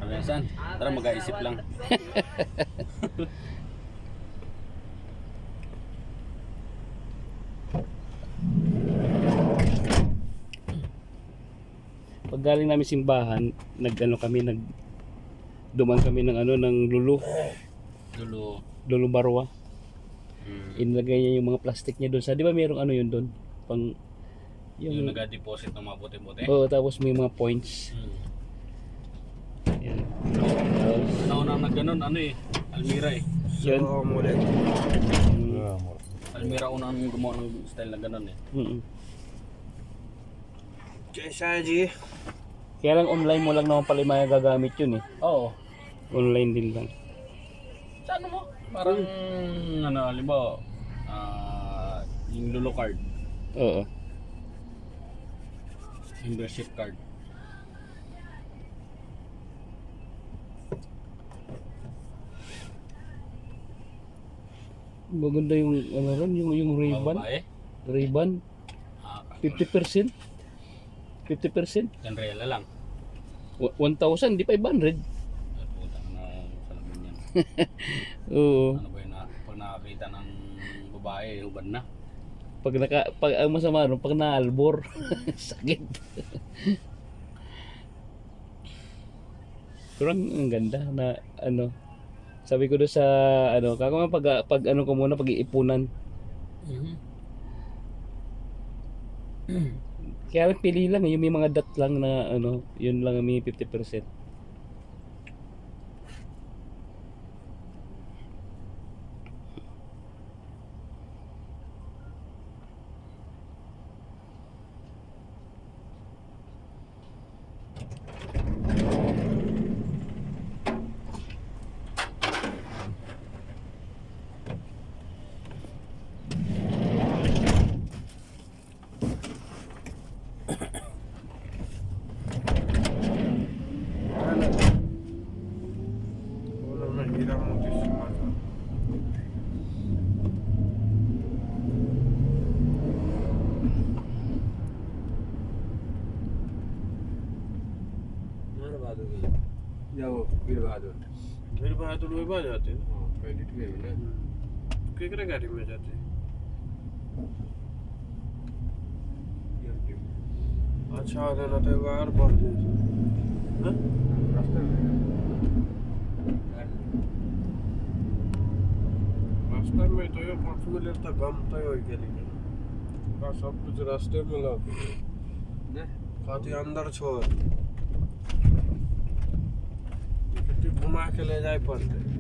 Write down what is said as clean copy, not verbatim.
Ano yan, San? Tara, mag-aisip lang. Pag galing namin simbahan, duman kami ng ng Dulo. Lulu Barwa. Hmm. Inilagay niya yung mga plastic niya doon sa, di ba mayroong yun doon? Pang Yung nag-deposit ng mga puti-puti. Oo, tapos may mga points. Yan. Nauna nag-ganon, Almira eh. Yun. Almira unang gumawa ng style na ganon eh. Kaya lang online mo lang naman pala yung magagamit yun eh. Oo. Online din lang. Sa ano mo? Parang, halimbawa, yung Lulu card, Oo. membership card. Maganda yung yung Ray-Ban. Babae? Ray-Ban. 50%. 50%. Ganrela lang. 1,000, di 500. Putang na salamin yan. Oo. Ano ba yun pag nakakita ng babae, hubad na. Pag ang masama ron, pag naalbor, sakit. Pero ang ganda na sabi ko doon sa kaka pag ko muna pag-iipunan. Kaya lang pili lang yung may mga dot lang na yun lang may 50%. वीर बहादुर में बा जाते हैं क्रेडिट में ना केकरे गाड़ी में जाते हैं अच्छा आ गया ना तो बाहर बढ़ जाए हाँ रास्ते में तो ये फॉर्चूनर था गम तो हो गया लेकिन का सब कुछ रास्ते में लग खाती अंदर छोड़ घुमा के ले जाए पड़ते